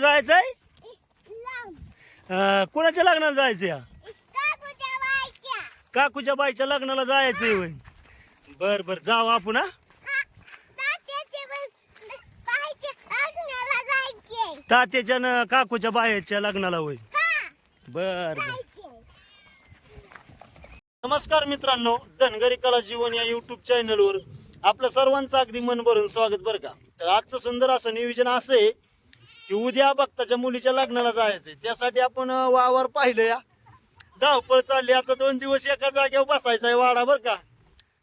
जायचंय? कोणाच्या लग्नाला जायचंय? काकूच्या बाईच्या लग्नाला जायचंय होय. बर बर जाऊ आपण. हा तात्याच्या न काकूच्या बाईच्या लग्नाला होय. बर बर. नमस्कार मित्रांनो, धनगरी कला जीवन या युट्यूब चॅनलवर आपलं सर्वांचं अगदी मन भरून स्वागत बरं का. तर आजचं सुंदर असं नियोजन असं आहे की उद्या भक्ताच्या मुलीच्या लग्नाला जायचंय. त्यासाठी आपण वावर पाहिलं या धावपळ चालली. आता 2 दिवस एका जागेवर बसायचा आहे वाडा बरं का.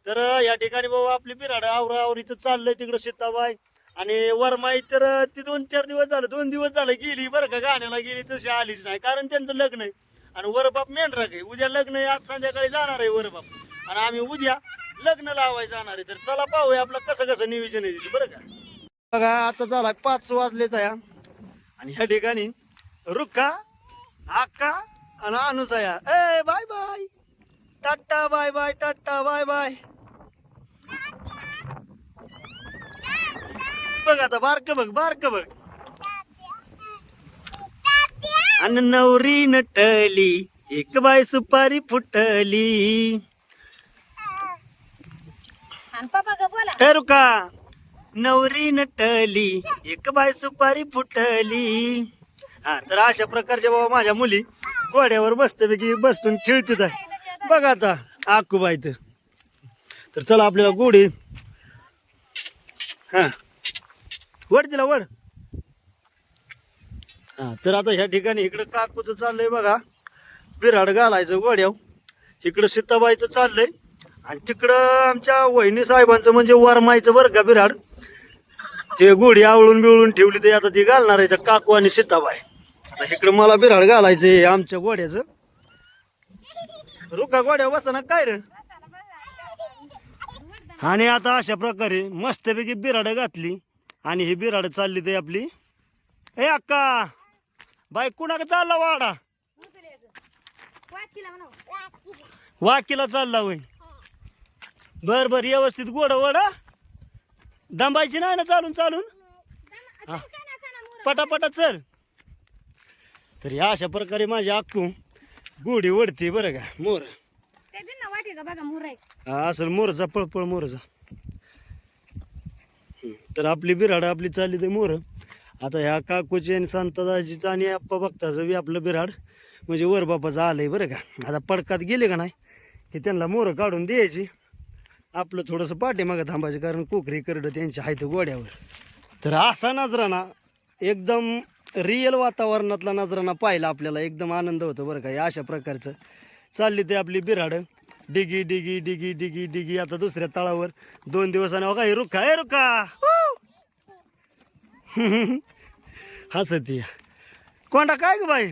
तर या ठिकाणी बाबा आपली बिराड आवरावरीचं चाललंय तिकडं सीताबाई आणि वरमाई. तर ती 2-4 दिवस झालं 2 दिवस झालं गेली बरं का. गाण्याला गेली तशी आलीच नाही, कारण त्यांचं लग्न आहे आणि वरबाप मेंढराक आहे. उद्या लग्न आहे, आज संध्याकाळी जाणार आहे वरबाप आणि आम्ही उद्या लग्न लावायला जाणार आहे. तर चला पाहूया आपलं कसं कसं नियोजन आहे तिथे बरं का. बघा आता झाला 5 वाजले तया आणि ह्या ठिकाणी रुक्का आक्का आणि अनुसया ए bye bye tata bye bye tata bye bye. बघ आता बारक बघ बारक बघ. आणि नवरी नटली एक बाय सुपारी फुटली. ए रुका नवरी नटली एक बाय सुपारी फुटली. हा तर अशा प्रकारच्या बाबा माझ्या मुली घोड्यावर बसतेपैकी बसून खेळतात आहे बघा आता आकूबाई. तर चला आपल्याला गोडी हा वड तिला वड. हा तर आता ह्या ठिकाणी इकडं काकूचं चाललंय बघा बिराड घालायचं घोड्याव. इकडं सीताबाईचं चाललंय आणि तिकडं आमच्या वहिनी साहेबांचं म्हणजे वरमाईचं बरं का बिराड. ते गोडी आवळून बिवळून ठेवली ते आता ती घालणार आहे काकू आणि सीताबाई. आता इकडं मला बिराड घालायचंय आमच्या घोड्याचं. रुका घोड्या बसा काय रे. आणि आता अशा प्रकारे मस्तपैकी बिराड घातली आणि ही बिराड चालली ते आपली. ए अक्का बाई कुणाक चालला वाडा? वाकीला चालला होय. बर बर व्यवस्थित गोड वडा दंबायची नाही ना चालून चालून. पटापटा चल. तर ह्या अशा प्रकारे माझी अक्कू गोडी वडते बरं का. मोर असेल मोरचा पळपळ मोरचा. तर आपली बिराड आपली चालली ते मोर. आता ह्या काकूची आणि संतदाजीचं आणि आप्पा बघताचं बी आपलं बिराड म्हणजे वरबापाचं आलंय बरं का. आता पडकात गेले का नाही की त्यांना मोरं काढून द्यायची. आपलं थोडंसं पाठीमागं थांबायचं, कारण कोकरी करडं त्यांच्या आहेत गोड्यावर. तर असा नजराना एकदम रिअल वातावरणातला नजराना पाहिला आपल्याला एकदम आनंद होतो बरं का. अशा प्रकारचं चालली ते आपली बिराड डिगी डिगी डिगी डिगी डिगी. आता दुसऱ्या तळावर 2 दिवसाने बघा हे रुखा हे रुखा हसती कोंडा काय ग बाई.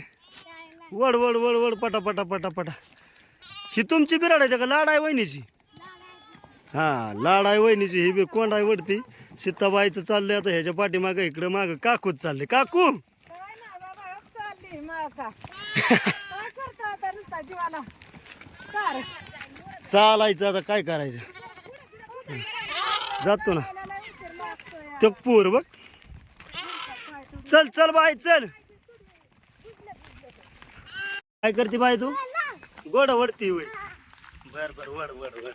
वड वड वड वड पटा पटा पटा पटा. ही तुमची बिराड आहे का लाड आहे वहिनीची? हा लाड आहे वहिनीची. ही बी कोंडा वडती. सीताबाईचं चाललंय आता ह्याच्या पाठीमागं इकडं मागं काकूच चालले. काकू चालायचं आता काय करायचं. जातो ना तो पूर बघ. चल चल बाई चल. काय करते बाई तू? गोड वडती होय. बर बर वड वड वड.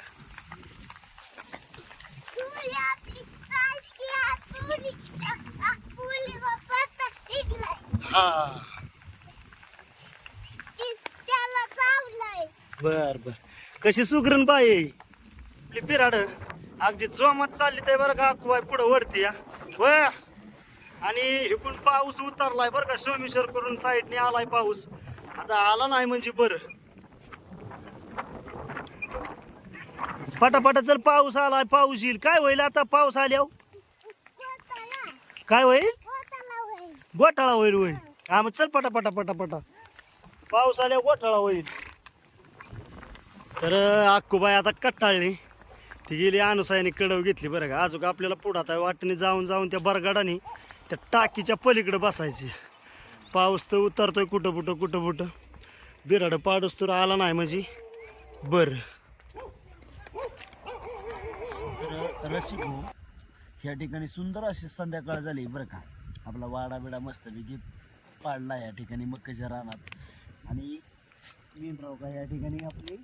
हा बर बर. कशी सुगरण बाई आपली बिराड अगदी जोमात चालली ते बरं का. अक्कूबाई पुढं वडती या वय. आणि इकडून पाऊस उतरलाय बरं का. सोमेश्वर करून साईडने आलाय पाऊस. आता आला नाही म्हणजे बरं. पटापटा चल पाऊस आलाय. पाऊस येईल. काय होईल आता पाऊस आल्यावर? काय होईल? गोठाळा होईल होईल. हा मग चल पटापटा पटापटा. पाऊस आल्यावर गोठाळा होईल. तर अक्कूबाई आता कटाळली. ती गेली अनुसायाने कडव घेतली बरं का. अजून आपल्याला पुढं आता वाटेने जाऊन जाऊन त्या बरगाडाने त्या टाकीच्या पलीकडे बसायची. पाऊस तर उतरतोय कुठं कुठं कुठं कुठं. बिराड पाडूस तर आला नाही म्हणजे बरं. रसिक हो, या ठिकाणी सुंदर अशी संध्याकाळ झाली बरं का. आपला वाडा बिडा मस्तपैकी पाडला या ठिकाणी मक्याच्या रानात. आणि मेंढराव का या ठिकाणी आपली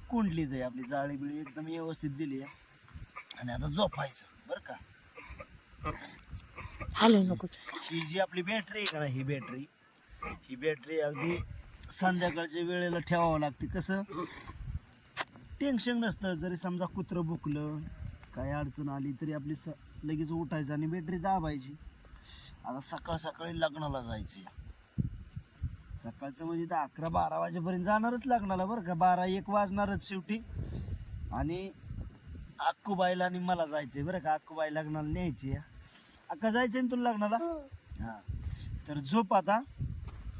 कुंडलीच आहे, आपली जाळी बिळी एकदम व्यवस्थित दिली आहे. आणि आता झोपायचं बरं का. हलू नको. ही जी आपली बॅटरी आहे का ना, ही बॅटरी अगदी संध्याकाळच्या वेळेला ठेवावं लागते. कसं टेन्शन नसतं, जरी समजा कुत्रं भुकलं काय अडचण आली तरी आपली लगेच उठायचं आणि बॅटरी दाबायची. आता सकाळ सकाळी लग्नाला जायचं, सकाळचं म्हणजे 11-12 वाजेपर्यंत जाणारच लग्नाला बरं का. 12-1 वाजणारच शेवटी. आणि अक्कूबाईला आणि मला जायचंय बरं का. अक्कूबाई लग्नाला न्यायची. अक्का जायचंय ना तुला लग्नाला? हा, तर झोप आता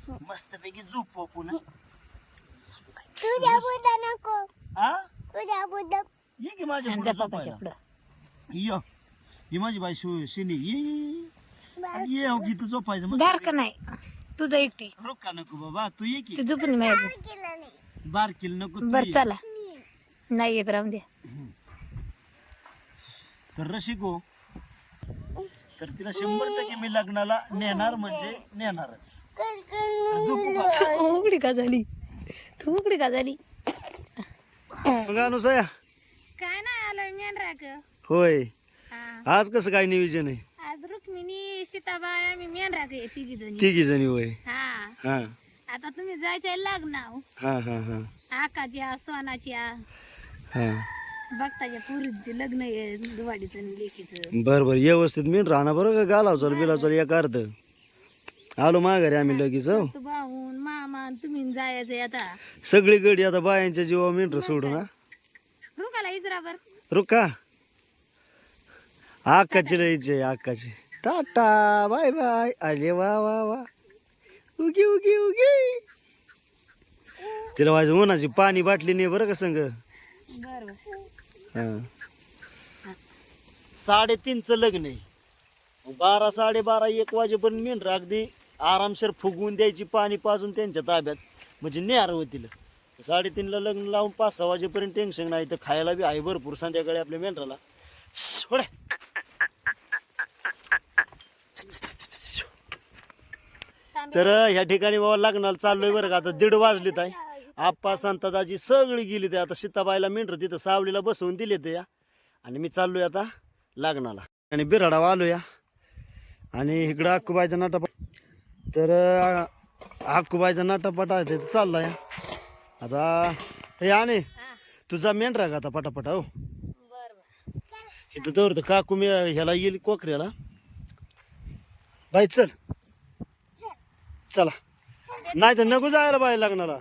मस्तपैकी झोप पुन्हा. ये की माझ्या पुढं झोपायला. ये ही माझी बाई शिनी ये हो की तू झोपायचं मस्त. गार का नाही तुझं एकटी रोक का नको बाबा, तू ये की. तू झोपून माहिती बारकील नको तू बर ये. चला नाही येत राहून द्या. तर रसिको, तर तिला 100% मी लग्नाला नेणार म्हणजे नेणारच. झोपू का? उघडी का झाली तू उघडी का झाली? मग अनुसया काय नाही आलोय मेंढराक. होय, आज कसं काय नियोजन आहे? आज रुक्मिणी सीताबाई आम्ही मेंढराक आहे तिघी तिघी जणी होय. हा हा आता तुम्ही जायचंय लग्नाव. हा हा हा आकाच्या सोनाच्या हा बघताच्या पुरीचे लग्न आहे दुवाडीचं आणि लेकीचं. बर बर व्यवस्थित मी राहणार बरं का. गालाव चाल बिलाव चाल एक अर्ध आलो माघारी आम्ही लगेच. हो तू भाऊन मामा आणि तुम्ही जायचंय आता. सगळी गडी आता बायांच्या जीवा मेंढर सोडून. हा रुकाला इजराबर रुका आकाची राहायचे आकाची. Tata bye bye. अरे वा वा वा उगी उगी उगी. तिला माझ्या उन्हाची पाणी बाटली नाही बरं का संग. बर 3:30चं लग्न आहे. 12, 12:30, 1 वाजेपर्यंत मेंढर अगदी आरामशीर फुगवून द्यायची, पाणी पाजून त्यांच्या ताब्यात, म्हणजे न्यार होतील. 3:30ला लग्न लावून 5-6 वाजेपर्यंत टेन्शन नाही. तर खायला बी आहे भरपूर संध्याकाळी आपल्या मेंढराला. तर ह्या ठिकाणी बाबा लग्नाला चाललोय बरं का. आता 1:30 वाजलेत आहे. आप्पा संतादाजी सगळी गेली ते. आता सीताबाईला मेंढर तिथं सावलीला बसवून दिले ते या. आणि मी चाललोय आता लग्नाला. आणि बिराडावा आलो या. आणि इकडं अक्कूबाईचा नाटापट, तर अक्कूबाईचा नाटापट आहे ते चालला या. आता हे आणे तुझा मेंढरा का आता पटापटा. हो इथं तर काकू मी ह्याला येईल कोकऱ्याला. बाई चल चला. नाही तर नको जायला बाई लग्नाला.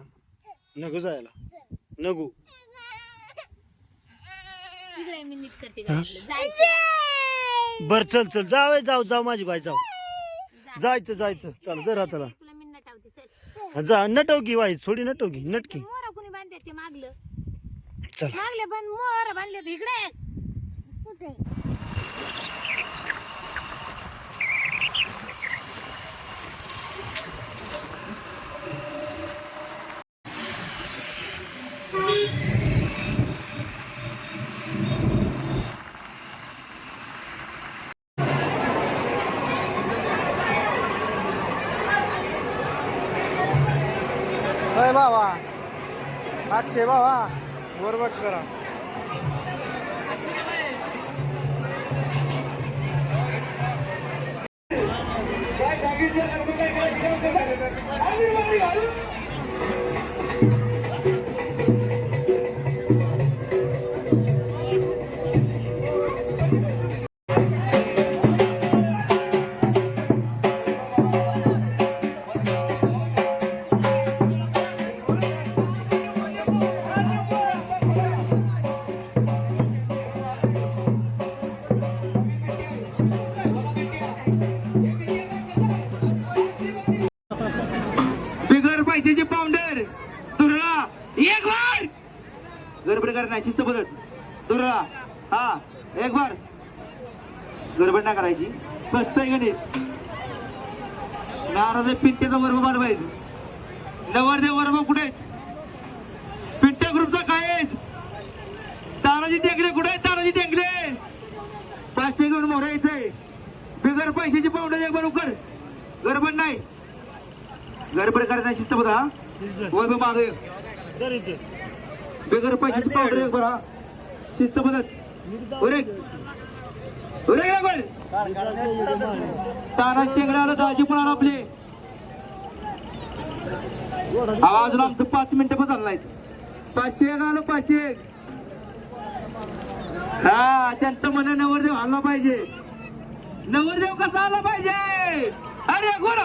नको जायला नको. मी नीट करते बर चल चल जाऊ जाऊ जाऊ माझी बाई जाऊ. जायचं चल जर हाताला जा. नटवकी बाई थोडी नटवकी नटकी. मोर कोणी बांधले ते मागलं चल मागले पण मोर बांधले ते इकडे. अय बाबा अक्षय बाबा बरोबर करा. पैशाचे पावडर तुरळा एक बार. गडबड करणार शिस्त पद्धत. तुरळा हा एक बार. गडबड ना करायची. बसतंय गणित. नाराज पिंट्याचा वर्ग बांधवायचं. नवरदेव वर्ग कुठे? पिंट्या ग्रुपचा काय आहे? तानाजी टेंगले कुठे आहे? तानाजी टेंगले 500 घेऊन मोरायचंय. बिगर पैशाची पावडर एक बार उकर. गडबड नाही, गडबड करायची शिस्तबद्ध हा. वैभव मागे बेगर पैशाची पावडर एक बरा शिस्तबद्ध. उरेक उरेक गडबड तारा टेंगडे आलं दाजी पण आलं आपले. अजून आमचं 5 मिनिटं पण झालं नाहीत. 500 आलं 500. हा त्यांचं म्हणणं नवरदेव आला पाहिजे. नवरदेव कसा आला पाहिजे. अरे गोर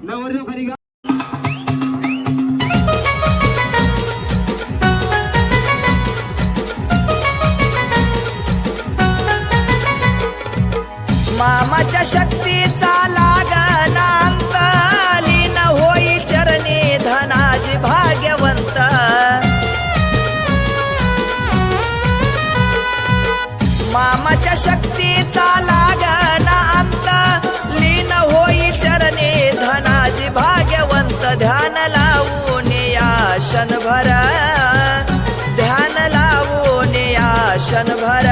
नवरदेव खाली गा. मामाच्या शक्तीचा लागनांत लीन होई चरणी धनाजी भाग्यवंत. मामाच्या शक्तीचा लागनांत लीन होई चरणी धनाजी भाग्यवंत. ध्यान लावून या क्षणभर, ध्यान लावून या क्षणभर.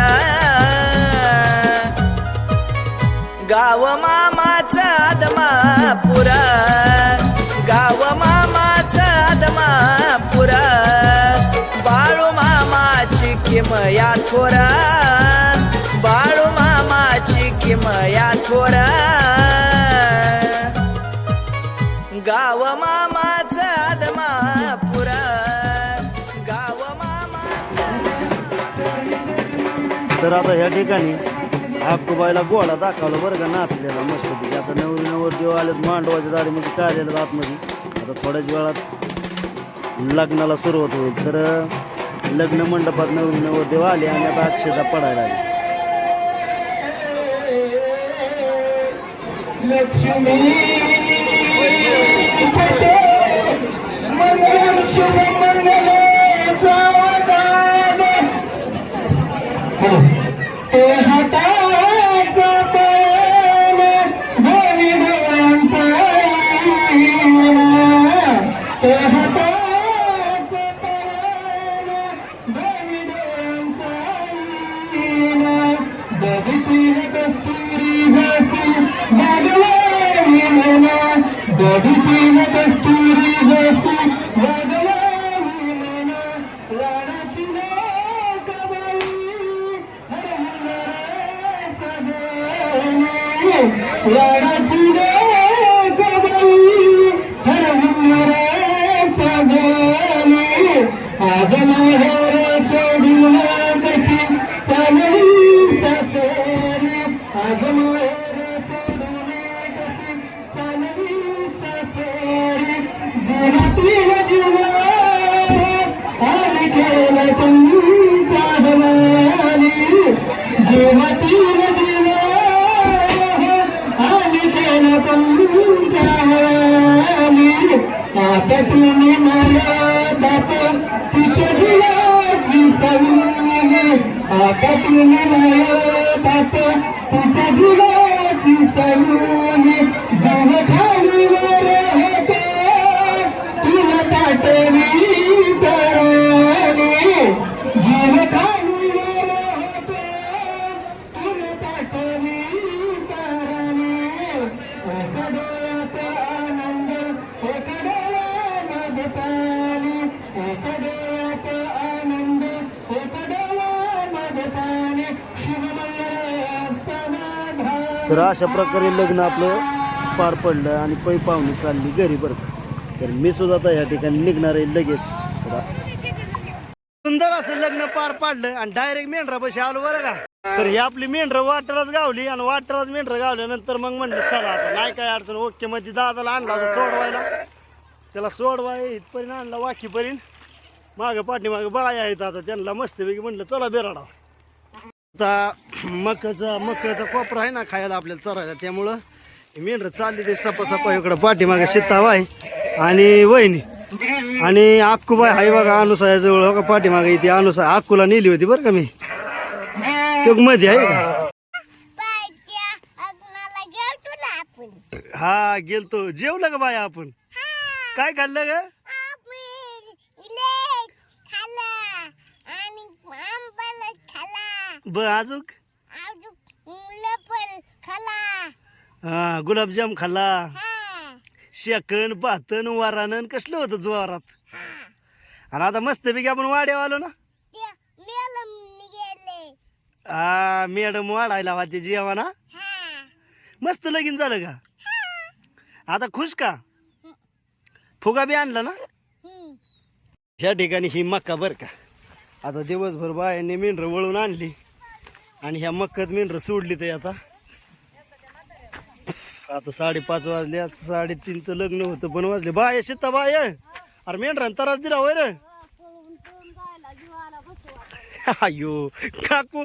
गाव मामाचं आदमापूर, गाव मामाचं आदमापूर. बाळू मामाची किमया थोर, बाळू मामाची किमया थोर. गाव मामाचं आदमापूर, गाव मामाचं. तर आता ह्या ठिकाणी आकुबाईला गोळा दाखवला बरं का, नाचलेला मस्तपैकी. आता नवर देव आलेत मांडवाच्या दारीमध्ये कार्यालयात आतमध्ये. आता थोड्याच वेळात लग्नाला सुरुवात होईल. तर लग्न मंडपात नवरदेव आले आणि आता अक्षता पडायला लागली. तर अशा प्रकारे लग्न आपलं पार पडलं आणि पै पाहुणी चालली घरी बरं का. तर मी सुद्धा आता या ठिकाणी निघणार आहे लगेच. सुंदर असं लग्न पार पाडलं आणि डायरेक्ट मेंढरापाशी आलो बरं का. तर ही आपली मेंढरं वाटरच गावली आणि वाटरच मेंढरं गावल्यानंतर मग म्हणलं चला आता नाही काय अडचण. ओके मध्ये दादाला आणला होता सोडवायला, त्याला सोडवाय इथपर्यंत आणला वाकीपर्यंत. मागं पाठीमागं बाय आहेत आता त्यांना मस्तपैकी म्हणलं चला बेराडा. आता मकाचा कोपरा आहे ना खायला आपल्याला चरायला, त्यामुळं मेंढरं चालली ते सपा इकडं पाठीमागे शिताव आहे आणि वहिनी आणि आक्कूबाई हाय बघा अनुसायाजवळ. हो का पाठीमागे इथे अनुसा आक्कूला नेली होती बरं का मी, तो मध्ये आहे का. हा गेलतो. जेवलं का बाय आपण? काय खाल्लं ग? अजून हा गुलाबजाम खाल्ला शेकन पातन वारानं कसलं होतं जोरात. आणि आता मस्तपैकी आपण वाड्यावर आलो ना. हा मॅडम वाढायला होते जेवण. मस्त लगीन झालं का? आता खुश का? फुगा बी आणला ना. ह्या ठिकाणी ही मक्का बर का. आता दिवसभर बायांनी मेंढर वळून आणली आणि ह्या मक्कात मेंढर सोडली. ते आता 5:30 वाजले. 3:30चं लग्न होतं पण वाजले बाय शेता बाय. अरे मेंढरान त्रास दिला होय रे. अयो काकू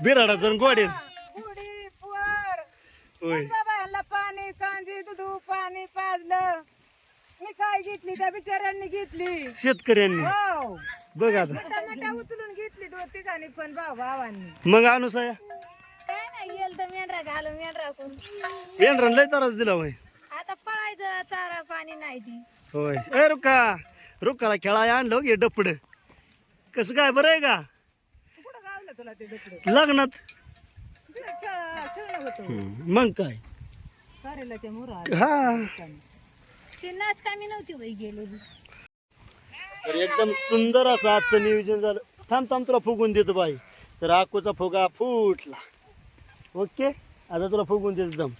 बिराडाचं गोडे होय. पाणी कांदी दूध पाणी पाजलं. मी काय घेतली त्या बिचाऱ्यांनी घेतली. शेतकऱ्यांनी हो बघ आता टमाटा उचलून घेतली 2-3 पण भावांनी. मग अनुसाया काय नाही गेलं तर मेंढरा घालून मेंढरा कोण मेंढरान लय त्रास दिला होय. आता पळायचं चारा पाणी नाही ती. होय ए रुकाला खेळायला आणलं घे डपड. कसं काय बरं आहे का? कुठं गावलं तुला ते डकडं? लग्नात खेळणं होतं मग काय कारेलाच्या मुरा. हा. ती नाच कामी नव्हती बाई गेलेली. तर एकदम सुंदर असं आजचं नियोजन झालं. थांब तुला फुगून देतो बाई. तर आकूचा फुगा फुटला. ओके आता तुला फुगून देतो दम.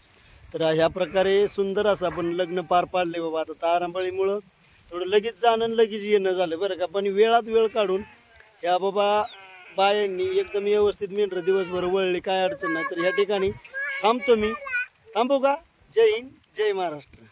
तर ह्या प्रकारे सुंदर असं आपण लग्न पार पाडले बाबा. आता तारांबळीमुळं थोडं लगेच जाणं लगेच येणं झालं बरं का. पण वेळात वेळ काढून ह्या बाबा बायांनी एकदम व्यवस्थित मेंढर दिवसभर वळली. काय अडचण नाही. तर ह्या ठिकाणी थांबतो मी. थांबू का? जय हिंद जय महाराष्ट्र.